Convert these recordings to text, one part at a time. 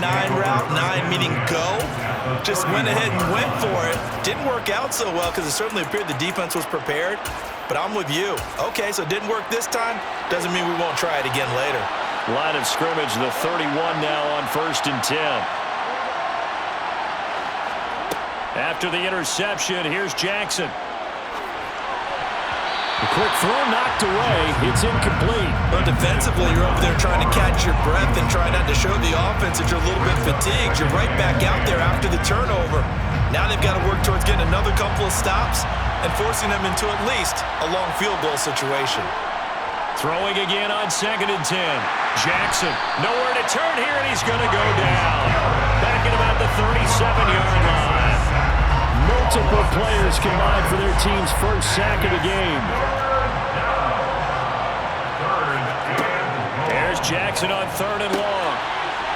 9-9 route, 9 meaning go. Just went ahead and went for it. Didn't work out so well because it certainly appeared the defense was prepared. But I'm with you. Okay, so it didn't work this time. Doesn't mean we won't try it again later. Line of scrimmage, the 31 now on 1st and 10. After the interception, here's Jackson. A quick throw knocked away. It's incomplete. But defensively, you're over there trying to catch your breath and try not to show the offense that you're a little bit fatigued. You're right back out there after the turnover. Now they've got to work towards getting another couple of stops and forcing them into at least a long field goal situation. Throwing again on 2nd and 10. Jackson, nowhere to turn here, and he's going to go down. Back at about the 37-yard line. Multiple players combined for their team's first sack of the game. There's Jackson on 3rd and long.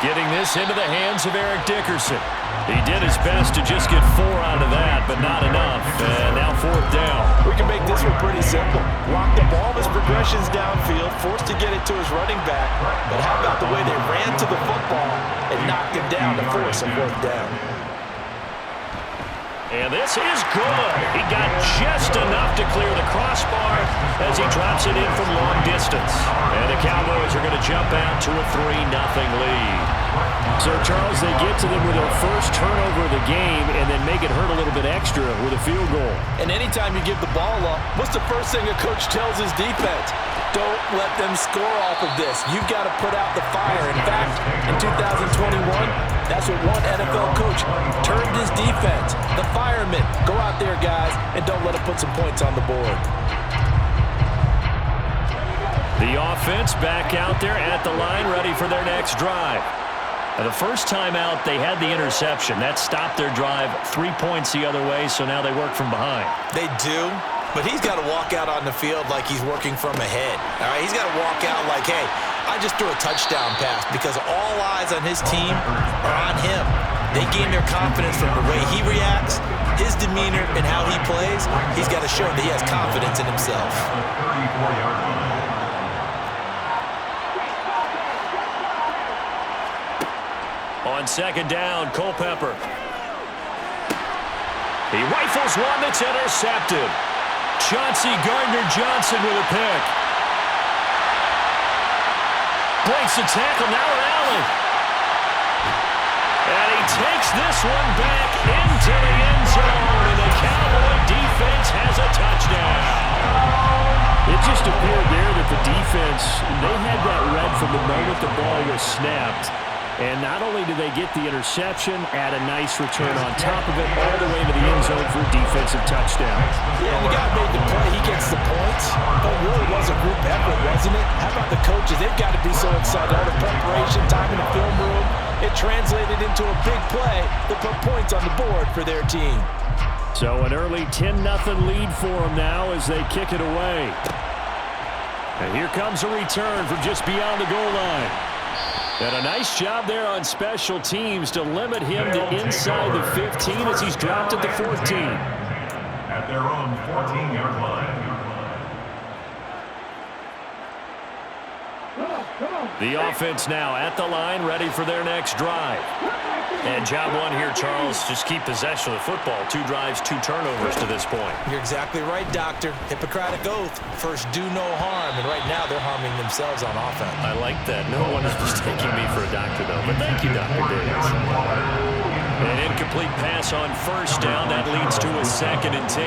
Getting this into the hands of Eric Dickerson. He did his best to just get 4 out of that, but not enough. And now 4th down. We can make this one pretty simple. Locked up all of his progressions downfield, forced to get it to his running back. But how about the way they ran to the football and knocked him down to force a 4th down? And this is good. He got just enough to clear the crossbar as he drops it in from long distance. And the Cowboys are going to jump out to a 3-0 lead. So, Charles, they get to them with their first turnover of the game and then make it hurt a little bit extra with a field goal. And anytime you give the ball up, what's the first thing a coach tells his defense? Don't let them score off of this. You've got to put out the fire. In fact, in 2021, that's what one NFL coach turned his defense. The firemen. Go out there, guys, and don't let them put some points on the board. The offense back out there at the line, ready for their next drive. Now, the first time out, they had the interception. That stopped their drive 3 points the other way, so now they work from behind. They do, but he's got to walk out on the field like he's working from ahead. All right, he's got to walk out like, hey, I just threw a touchdown pass because all eyes on his team are on him. They gain their confidence from the way he reacts, his demeanor, and how he plays. He's got to show that he has confidence in himself. On 2nd down, Culpepper. He rifles one that's intercepted. Chauncey Gardner-Johnson with a pick. Breaks the tackle, now Allen. And he takes this one back into the end zone, and the Cowboy defense has a touchdown. It just appeared there that the defense, they had that read from the moment the ball was snapped. And not only do they get the interception, add a nice return on top of it, all the way to the end zone for a defensive touchdown. Yeah, the guy made the play. He gets the points. But it really was a group effort, wasn't it? How about the coaches? They've got to be so excited. All the preparation, time in the film room, it translated into a big play that put points on the board for their team. So an early 10-0 lead for them now as they kick it away. And here comes a return from just beyond the goal line. And a nice job there on special teams to limit him to inside the 15 as he's dropped at the 14. At their own 14-yard line. The offense now at the line, ready for their next drive. And job one here, Charles, just keep possession of the football. 2 drives, 2 turnovers to this point. You're exactly right, Doctor. Hippocratic oath. First, do no harm. And right now, they're harming themselves on offense. I like that. No one is mistaking me for a doctor, though. But thank you, Dr. Davis. An incomplete pass on 1st down. That leads to a 2nd and 10.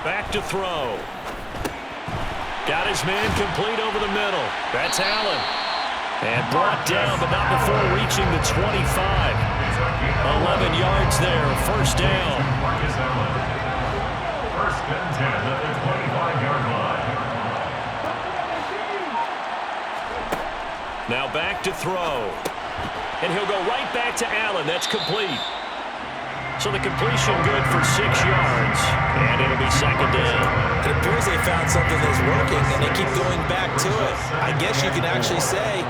Back to throw. Got his man complete over the middle. That's Allen. And brought down, but not before reaching the 25. 11 yards there, 1st down. Marcus Allen. 1st and 10 at the 25-yard line. Now back to throw. And he'll go right back to Allen. That's complete. So the completion good for 6 yards. And it'll be 2nd down. It appears they found something that's working, and they keep going back to it. I guess you can actually say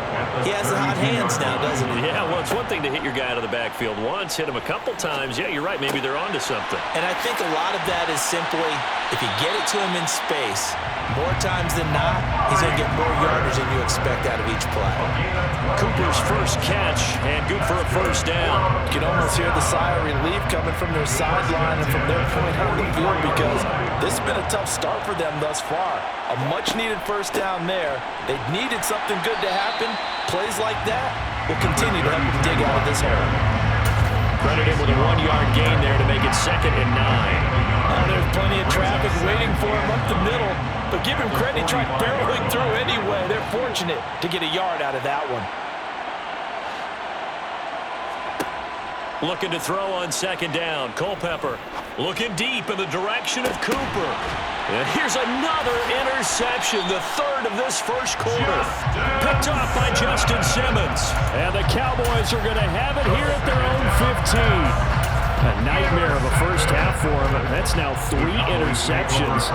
he has the hot hands now, doesn't he? Yeah, well, it's one thing to hit your guy out of the backfield once, hit him a couple times. Yeah, you're right. Maybe they're onto something. And I think a lot of that is simply, if you get it to him in space, more times than not, he's going to get more yardage than you expect out of each play. Cooper's first catch, and good for a first down. You can almost hear the sigh of relief coming from their sideline and from their point on the field because this has been a tough start for them thus far. A much-needed first down there. They needed something good to happen. Plays like that will continue to help them dig out of this hole. Credit him with a 1-yard gain there to make it 2nd and 9. There's plenty of traffic waiting for him up the middle, but give him credit, he tried barreling through anyway. They're fortunate to get a yard out of that one. Looking to throw on 2nd down. Culpepper looking deep in the direction of Cooper. And here's another interception, the 3rd of this first quarter. Picked off by Justin Simmons. And the Cowboys are going to have it here at their own 15. A nightmare of a first half for him. That's now 3 interceptions.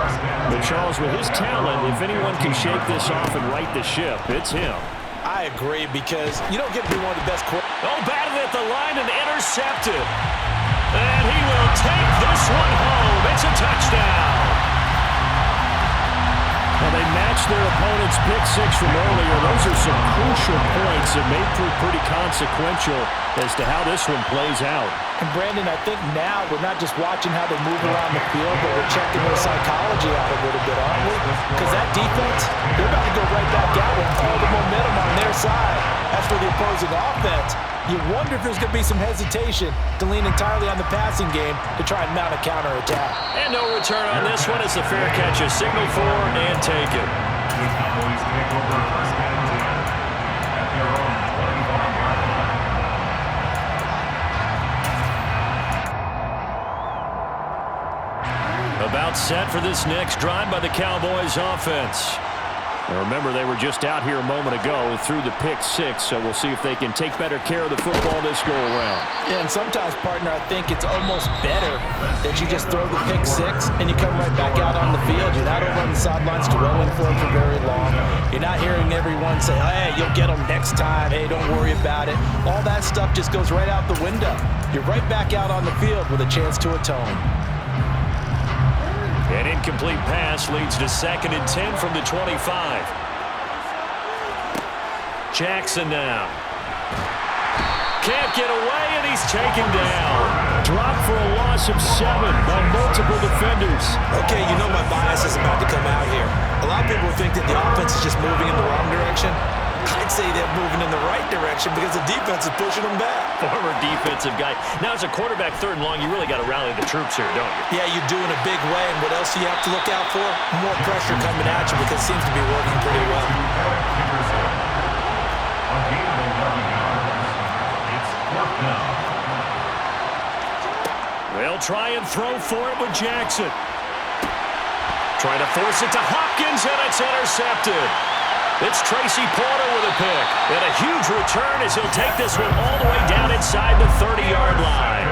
But Charles, with his talent, if anyone can shake this off and right the ship, it's him. I agree because you don't get to be one of the best quarterbacks. Oh, batted at the line and intercepted. And he will take this one home. It's a touchdown. Well, they matched their opponent's pick 6 from earlier. Those are some crucial points that may prove pretty consequential as to how this one plays out. And Brandon, I think now we're not just watching how they move around the field, but we're checking their psychology out a little bit, aren't we? Because that defense, they're about to go right back out with all the momentum on their side. As for the opposing offense, you wonder if there's going to be some hesitation to lean entirely on the passing game to try and mount a counterattack. And no return on this one as the fair catch is signaled for and taken. The Cowboys take over 1st and 10 at their own 25-yard line. About set for this next drive by the Cowboys offense. Now remember, they were just out here a moment ago through the pick 6, so we'll see if they can take better care of the football this go-around. Yeah, and sometimes, partner, I think it's almost better that you just throw the pick 6 and you come right back out on the field. You're not over on the sidelines dwelling for it for very long. You're not hearing everyone say, hey, you'll get them next time. Hey, don't worry about it. All that stuff just goes right out the window. You're right back out on the field with a chance to atone. An incomplete pass leads to 2nd and 10 from the 25. Jackson now. Can't get away, and he's taken down. Dropped for a loss of 7 by multiple defenders. Okay, you know my bias is about to come out here. A lot of people think that the offense is just moving in the wrong direction. I'd say they're moving in the right direction because the defense is pushing them back. Former defensive guy. Now, as a quarterback 3rd and long, you really got to rally the troops here, don't you? Yeah, you do in a big way. And what else do you have to look out for? More pressure coming at you because it seems to be working pretty well. It's 4th down. They'll try and throw for it with Jackson. Trying to force it to Hopkins, and it's intercepted. It's Tracy Porter with a pick. And a huge return as he'll take this one all the way down inside the 30-yard line.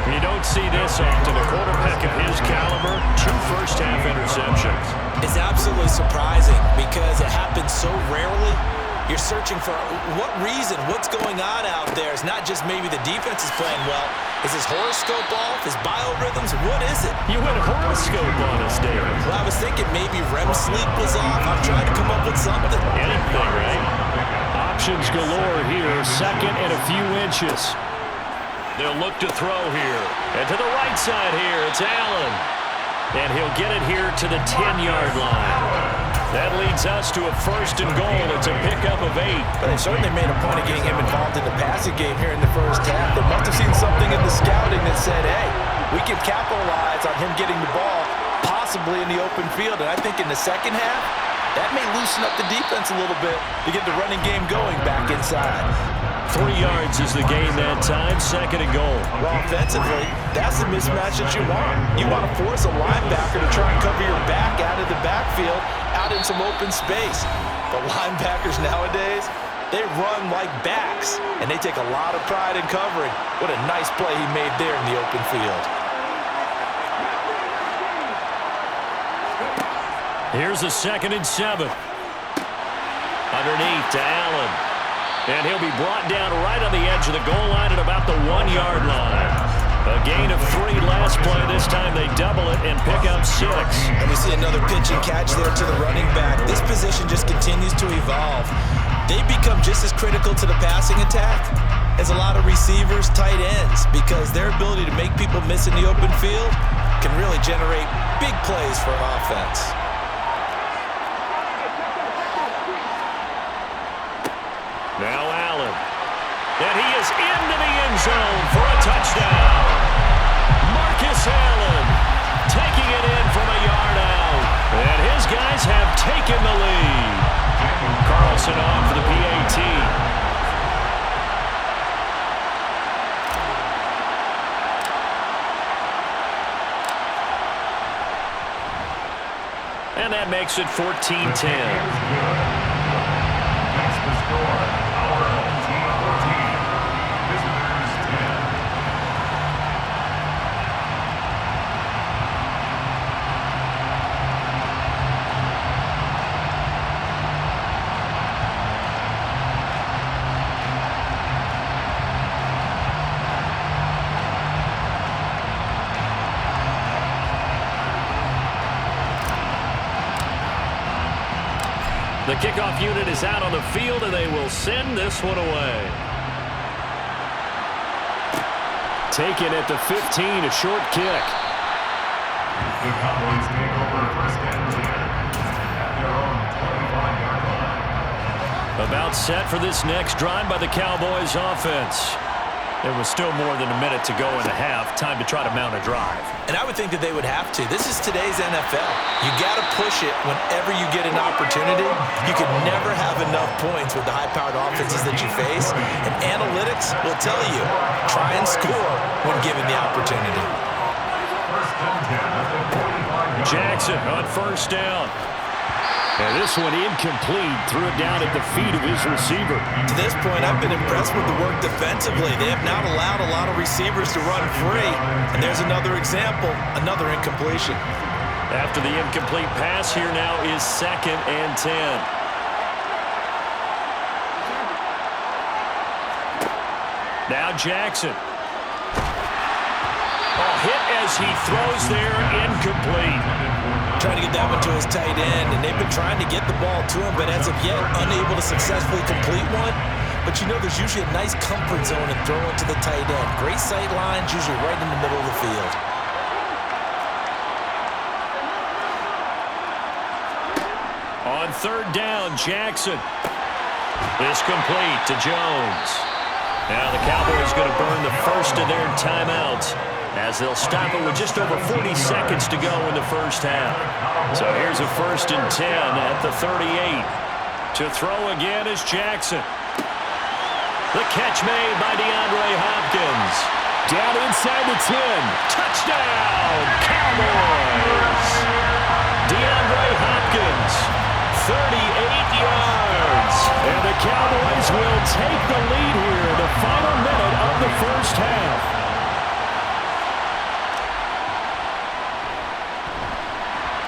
You don't see this often. A quarterback of his caliber, 2 first-half interceptions. It's absolutely surprising because it happens so rarely. You're searching for what reason, what's going on out there. It's not just maybe the defense is playing well. Is his horoscope off? His biorhythms? What is it? You went horoscope on us, David. Well, I was thinking maybe REM sleep was off. I'm trying to come up with something. Anything, right? Options galore here. 2nd and a few inches. They'll look to throw here. And to the right side here, it's Allen. And he'll get it here to the 10-yard line. That leads us to a 1st and goal. It's a pickup of 8. But they certainly made a point of getting him involved in the passing game here in the first half. They must have seen something in the scouting that said, hey, we can capitalize on him getting the ball possibly in the open field. And I think in the second half, that may loosen up the defense a little bit to get the running game going back inside. 3 yards is the gain that time. 2nd and goal. Well, offensively, that's the mismatch that you want. You want to force a linebacker to try and cover your back out of the backfield, out in some open space. But linebackers nowadays, they run like backs, and they take a lot of pride in covering. What a nice play he made there in the open field. Here's a 2nd and 7. Underneath to Allen. And he'll be brought down right on the edge of the goal line at about the 1-yard line. A gain of 3 last play. This time they double it and pick up 6. And we see another pitch and catch there to the running back. This position just continues to evolve. They become just as critical to the passing attack as a lot of receivers, tight ends, because their ability to make people miss in the open field can really generate big plays for an offense. Now Allen. And he is into the end zone for a touchdown. Marcus Allen taking it in from a yard out. And his guys have taken the lead. Carlson on for the PAT. And that makes it 14-10. Next the score, our home team 14, visitors 10. The kickoff unit is out on the field, and they will send this one away. Taken at the 15, a short kick. The Cowboys take over first and 10 at their own 25-yard line. About set for this next drive by the Cowboys offense. There was still more than a minute to go in the half. Time to try to mount a drive. And I would think that they would have to. This is today's NFL. You got to push it whenever you get an opportunity. You can never have enough points with the high-powered offenses that you face. And analytics will tell you, try and score when given the opportunity. First and 10 at the 45-yard line. Jackson on first down. And this one incomplete. Threw it down at the feet of his receiver. To this point, I've been impressed with the work defensively. They have not allowed a lot of receivers to run free. And there's another example, another incompletion. After the incomplete pass, here now is 2nd and 10. Now Jackson. Hit as he throws there, incomplete. Trying to get that one to his tight end, and they've been trying to get the ball to him, but as of yet, unable to successfully complete one. But you know there's usually a nice comfort zone in throwing to the tight end. Great sight lines, usually right in the middle of the field. On 3rd down, Jackson. Is complete to Jones. Now the Cowboys going to burn the first of their timeouts as they'll stop it with just over 40 seconds to go in the first half. So here's a 1st and 10 at the 38. To throw again is Jackson. The catch made by DeAndre Hopkins. Down inside the 10. Touchdown, Cowboys! DeAndre Hopkins, 38 yards. And the Cowboys will take the lead here in the final minute of the first half.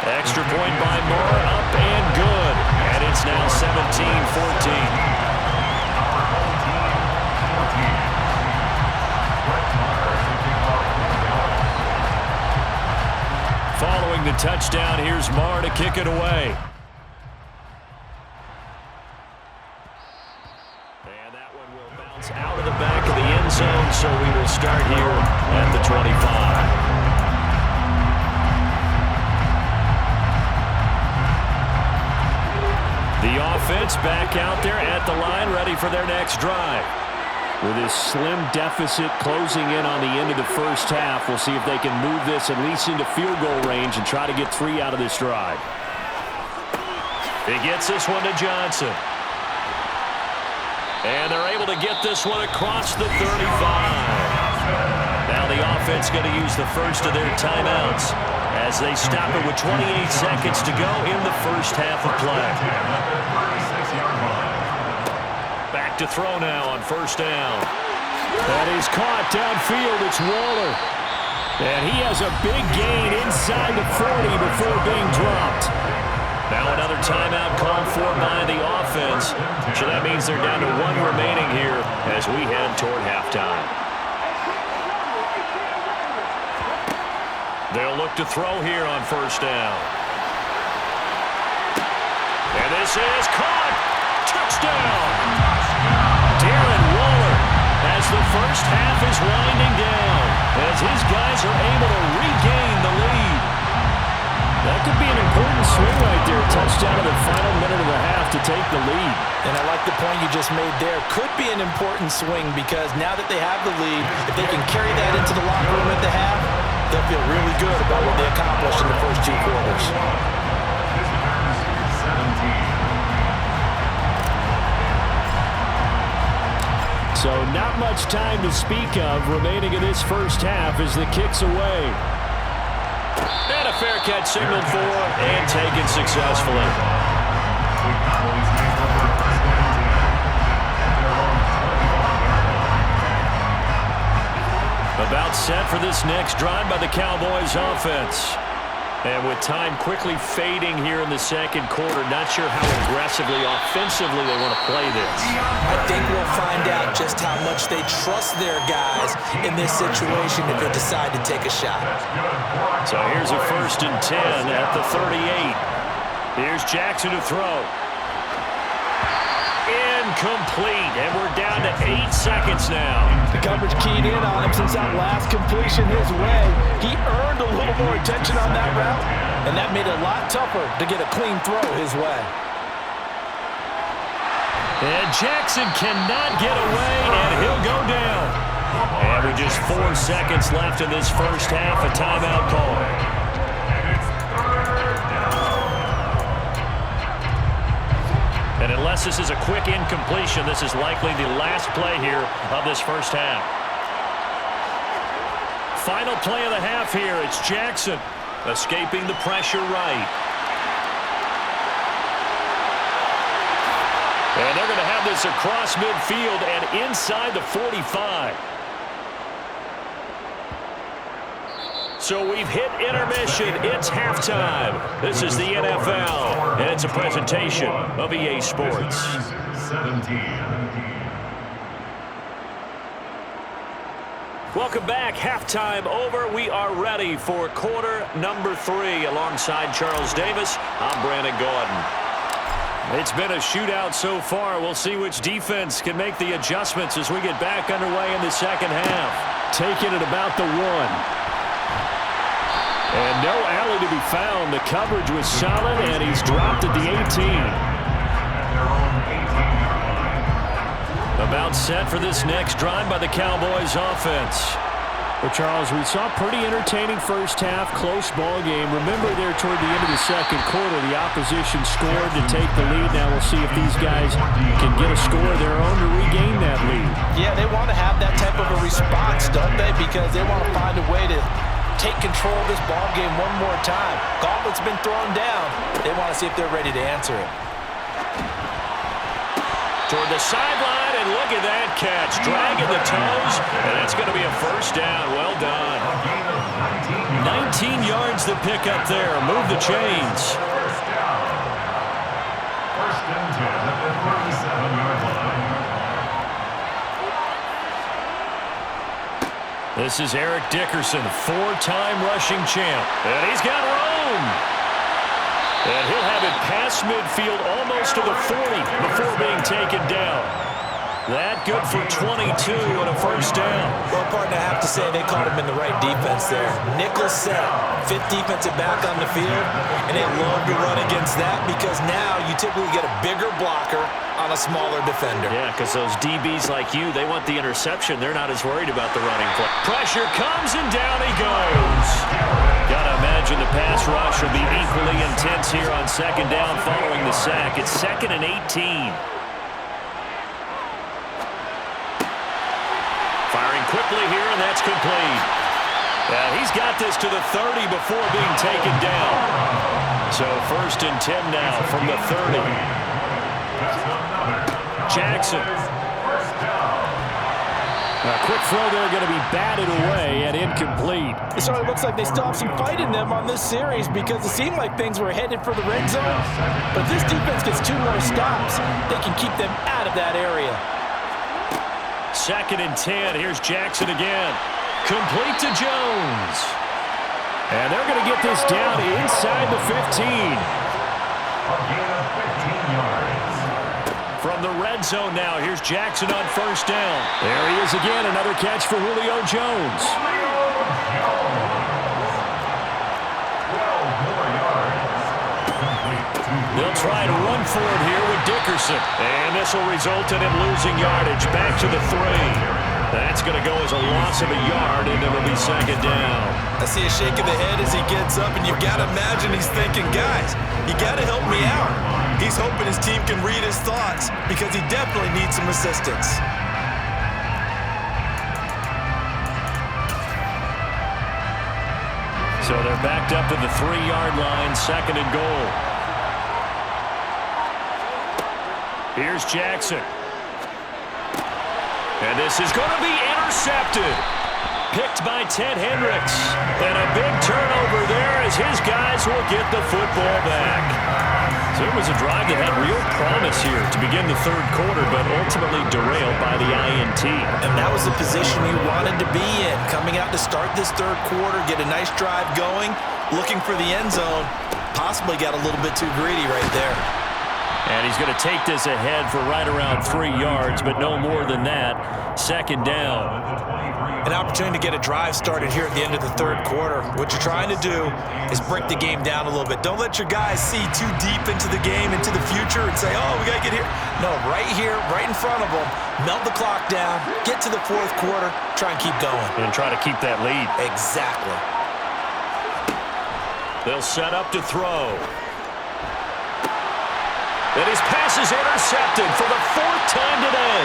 Extra point by Moore, up and good. And it's now 17-14. Following the touchdown, here's Moore to kick it away. And that one will bounce out of the back of the end zone, so we will start here at the 25. The offense back out there at the line, ready for their next drive. With this slim deficit closing in on the end of the first half, we'll see if they can move this at least into field goal range and try to get 3 out of this drive. He gets this one to Johnson. And they're able to get this one across the 35. Now the offense going to use the first of their timeouts as they stop it with 28 seconds to go in the first half of play. Back to throw now on first down. And he's caught downfield. It's Waller. And he has a big gain inside the 40 before being dropped. Now another timeout called for by the offense. So that means they're down to 1 remaining here as we head toward halftime. They'll look to throw here on first down. And this is caught. Touchdown. Darren Waller as the first half is winding down, as his guys are able to regain the lead. That could be an important swing right there. Touchdown in the final minute of the half to take the lead. And I like the point you just made there. Could be an important swing because now that they have the lead, if they can carry that into the locker room at the half, they'll feel really good about what they accomplished in the first two quarters. So not much time to speak of remaining in this first half as the kick's away. And a fair catch signaled for and taken successfully. About set for this next drive by the Cowboys offense. And with time quickly fading here in the second quarter, not sure how aggressively, offensively they want to play this. I think we'll find out just how much they trust their guys in this situation if they decide to take a shot. So here's a 1st and 10 at the 38. Here's Jackson to throw. Incomplete, and we're down to 8 seconds now. The coverage keyed in on him since that last completion his way. He earned a little more attention on that route, and that made it a lot tougher to get a clean throw his way. And Jackson cannot get away, and he'll go down. And with just 4 seconds left in this first half, a timeout call. And unless this is a quick incompletion, this is likely the last play here of this first half. Final play of the half here. It's Jackson escaping the pressure right. And they're going to have this across midfield and inside the 45. So we've hit intermission. It's halftime. This is the NFL, and it's a presentation of EA Sports. 17. Welcome back. Halftime over. We are ready for quarter number 3. Alongside Charles Davis, I'm Brandon Gordon. It's been a shootout so far. We'll see which defense can make the adjustments as we get back underway in the second half. Taking it about the 1. And no alley to be found. The coverage was solid, and he's dropped at the 18. About set for this next drive by the Cowboys offense. Well, Charles, we saw a pretty entertaining first half, close ball game. Remember there toward the end of the second quarter, the opposition scored to take the lead. Now we'll see if these guys can get a score of their own to regain that lead. Yeah, they want to have that type of a response, don't they? Because they want to find a way to take control of this ball game one more time. Gauntlet's been thrown down. They want to see if they're ready to answer it. Toward the sideline, and look at that catch. Dragging the toes, and it's going to be a first down. Well done. 19 yards to pick up there. Move the chains. First and 10 at the 37-yard line. This is Eric Dickerson, 4-time rushing champ. And he's got room. And he'll have it past midfield almost to the 40 before being taken down. That good for 22 and a first down. Well, partner, I have to say they caught him in the right defense there. Nickel set, 5th defensive back on the field, and they love to run against that because now you typically get a bigger blocker on a smaller defender. Yeah, because those DBs like you, they want the interception. They're not as worried about the running play. Pressure comes, and down he goes. Gotta imagine the pass rush will be equally intense here on second down following the sack. It's 2nd and 18. Firing quickly here, and that's complete. Yeah, he's got this to the 30 before being taken down. So 1st and 10 now from the 30. Jackson. A quick throw there, going to be batted away and incomplete. It sort of looks like they still have some fight in them on this series because it seemed like things were headed for the red zone. But this defense gets 2 more stops. They can keep them out of that area. 2nd and 10. Here's Jackson again. Complete to Jones. And they're going to get this down inside the 15. A gain of 15 yards. From the red zone now, here's Jackson on first down. There he is again, another catch for Julio Jones. 12 more yards. They'll try to run for it here with Dickerson. And this will result in him losing yardage back to the 3. That's going to go as a loss of a yard, and it'll be second down. I see a shake of the head as he gets up, and you've got to imagine he's thinking, guys, you got to help me out. He's hoping his team can read his thoughts because he definitely needs some assistance. So they're backed up to the 3-yard line, second and goal. Here's Jackson. And this is going to be intercepted. Picked by Ted Hendricks. And a big turnover there as his guys will get the football back. So it was a drive that had real promise here to begin the third quarter, but ultimately derailed by the INT. And that was the position you wanted to be in. Coming out to start this third quarter, get a nice drive going, looking for the end zone. Possibly got a little bit too greedy right there. And he's going to take this ahead for right around 3 yards, but no more than that. Second down. An opportunity to get a drive started here at the end of the third quarter. What you're trying to do is break the game down a little bit. Don't let your guys see too deep into the game, into the future, and say, oh, we got to get here. No, right here, right in front of them. Melt the clock down, get to the fourth quarter, try and keep going. And try to keep that lead. Exactly. They'll set up to throw. And his pass is intercepted for the 4th time today.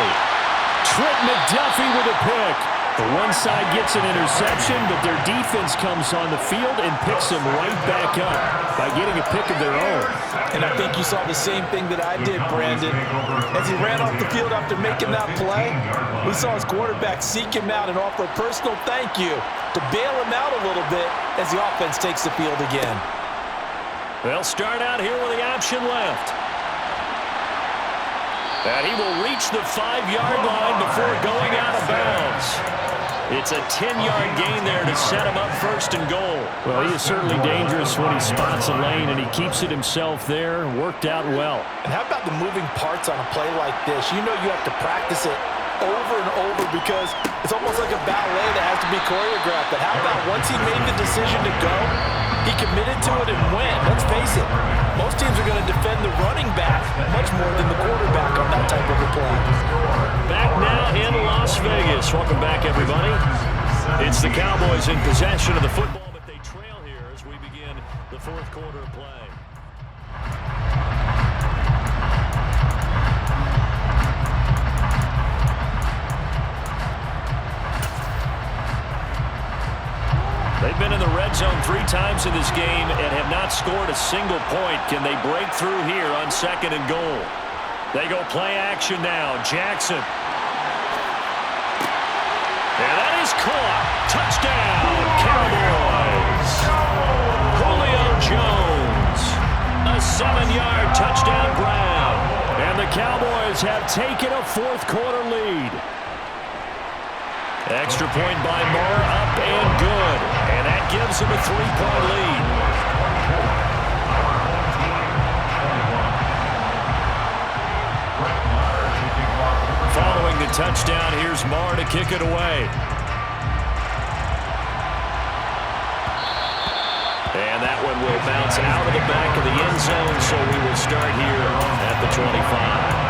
Trent McDuffie with a pick. The one side gets an interception, but their defense comes on the field and picks them right back up by getting a pick of their own. And I think you saw the same thing that I did, Brandon. As he ran off the field after making that play, we saw his quarterback seek him out and offer a personal thank you to bail him out a little bit as the offense takes the field again. They'll start out here with the option left. And he will reach the 5-yard line before going out of bounds. It's a 10-yard gain there to set him up first and goal. Well, he is certainly dangerous when he spots a lane, and he keeps it himself there. Worked out well. And how about the moving parts on a play like this? You know you have to practice it over and over because it's almost like a ballet that has to be choreographed. But how about once he made the decision to go, he committed to it and went. Let's face it, most teams are going to defend the running back much more than the quarterback on that type of a play. Back now in Las Vegas. Welcome back, everybody. It's the Cowboys in possession of the football, but they trail here as we begin the fourth quarter of play. They've been in the red zone 3 times in this game and have not scored a single point. Can they break through here on second and goal? They go play action now. Jackson. And that is caught. Touchdown, Cowboys. Julio Jones. A 7-yard touchdown grab. And the Cowboys have taken a fourth quarter lead. Extra point by Moore, up and good. And that gives him a 3-point lead. Following the touchdown, here's Moore to kick it away. And that one will bounce out of the back of the end zone, so we will start here at the 25.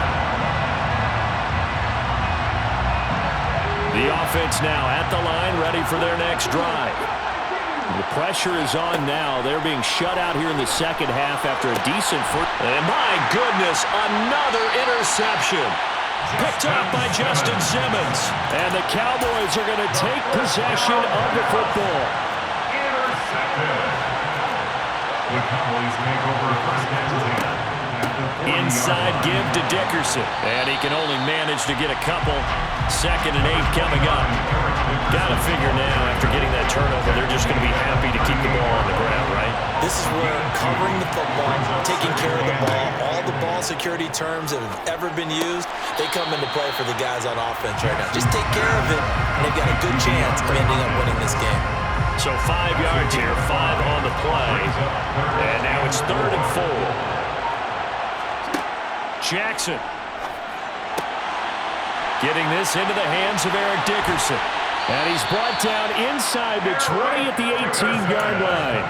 The offense now at the line, ready for their next drive. The pressure is on now. They're being shut out here in the second half after a decent first. And my goodness, another interception. Picked up by Justin Simmons. And the Cowboys are going to take possession of the football. Intercepted. The Cowboys make over first and 10. Inside give to Dickerson. And he can only manage to get a couple. 2nd and 8 coming up. Got to figure now, after getting that turnover, they're just going to be happy to keep the ball on the ground, right? This is where covering the football, taking care of the ball, all the ball security terms that have ever been used, they come into play for the guys on offense right now. Just take care of it, and they've got a good chance of ending up winning this game. So 5 yards here, 5 on the play. And now it's 3rd and 4. Jackson. Getting this into the hands of Eric Dickerson. And he's brought down inside the 20 at the 18-yard line.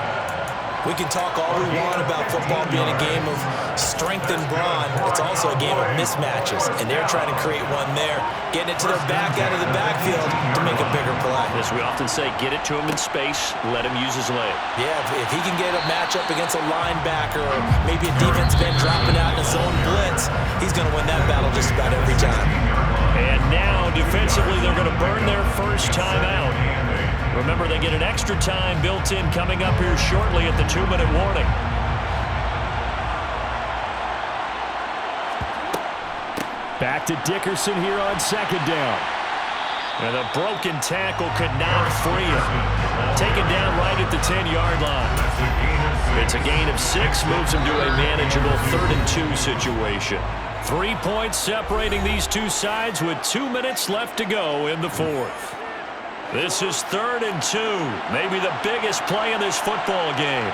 We can talk all we want about football being a game of strength and brawn. It's also a game of mismatches, and they're trying to create one there, getting it to their back out of the backfield to make a bigger play. As we often say, get it to him in space, let him use his leg. Yeah, if he can get a matchup against a linebacker or maybe a defensive end dropping out in a zone blitz, he's going to win that battle just about every time. And now, defensively, they're going to burn their first time out. Remember, they get an extra time built in coming up here shortly at the 2-minute warning. Back to Dickerson here on 2nd down. And a broken tackle could not free him. Taken down right at the 10-yard line. It's a gain of 6, moves him to a manageable 3rd and 2 situation. 3 points separating these two sides with 2 minutes left to go in the 4th. This is 3rd and 2, maybe the biggest play in this football game.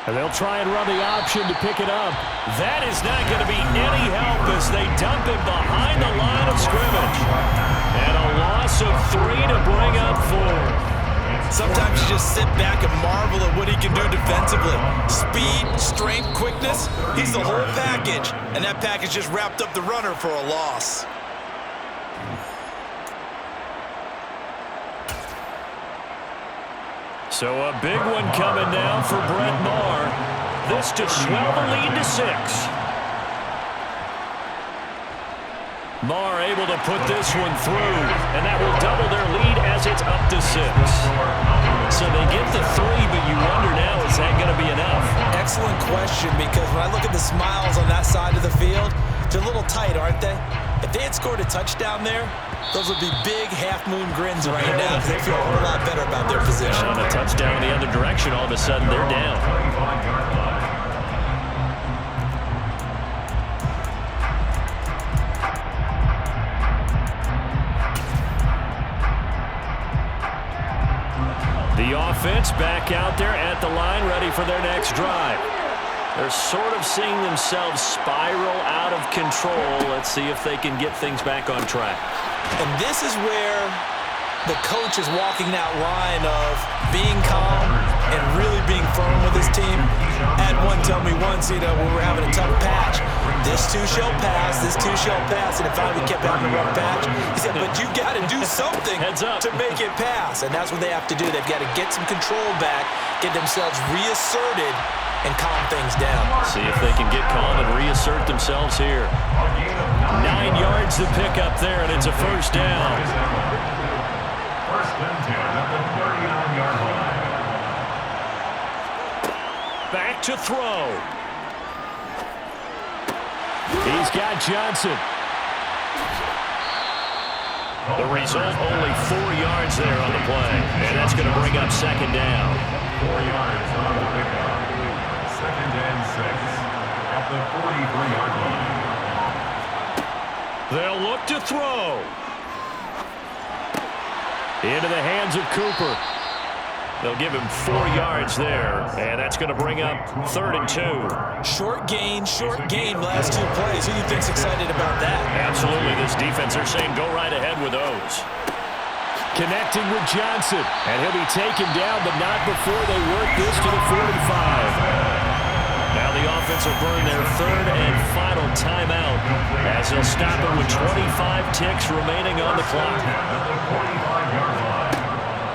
And they'll try and run the option to pick it up. That is not going to be any help as they dump him behind the line of scrimmage. And a loss of 3 to bring up 4. Sometimes you just sit back and marvel at what he can do defensively. Speed, strength, quickness, he's the whole package. And that package just wrapped up the runner for a loss. So a big one coming now for Brett Maher. This to swell the lead to 6. Maher able to put this one through, and that will double their lead as it's up to 6. So they get the 3, but you wonder now, is that going to be enough? Excellent question, because when I look at the smiles on that side of the field, they're a little tight, aren't they? If they had scored a touchdown there, those would be big half-moon grins right now because they feel a whole lot better about their position. On a touchdown the other direction, all of a sudden they're down. The offense back out there at the line, ready for their next drive. They're sort of seeing themselves spiral out of control. Let's see if they can get things back on track. And this is where the coach is walking that line of being calm and really being firm with his team. Had one tell me once, when we were having a tough patch, this too shall pass, this too shall pass. And if I kept having a rough patch, he said, but you got to do something to make it pass. And that's what they have to do. They've got to get some control back, get themselves reasserted, and calm things down. See if they can get calm and reassert themselves here. 9 yards to pick up there, and it's a first down. First and 10 at the 39-yard line. Back to throw. He's got Johnson. The result, only 4 yards there on the play, and that's going to bring up second down. 4 yards on the pickup. Second and 6 at the 43-yard line. They'll look to throw. Into the hands of Cooper. They'll give him 4 yards there, and that's going to bring up 3rd and 2. Short gain last 2 plays. Who do you think's excited about that? Absolutely. This defense, they're saying go right ahead with those. Connecting with Johnson, and he'll be taken down, but not before they work this to the 45. Now the offense will burn their 3rd and final timeout as they'll stop it with 25 ticks remaining on the clock.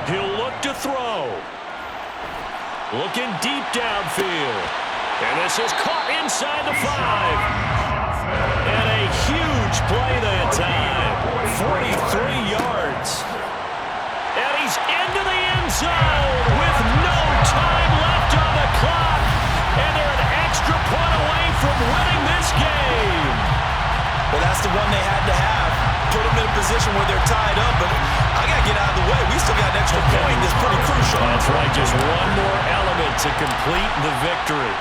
He'll look to throw. Looking deep downfield. And this is caught inside the 5. And a huge play that time. 43 yards. And he's into the end zone with no time left on the clock. And they're an extra point away from winning this game. Well, that's the one they had to have. Put them in a position where they're tied up, but I got to get out of the way. We still got an extra point that's pretty crucial. That's right, just one more element to complete the victory.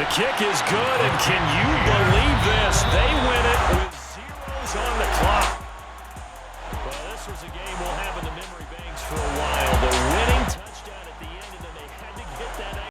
The kick is good, and can you believe this? They win it with zeros on the clock. Well, this this was a game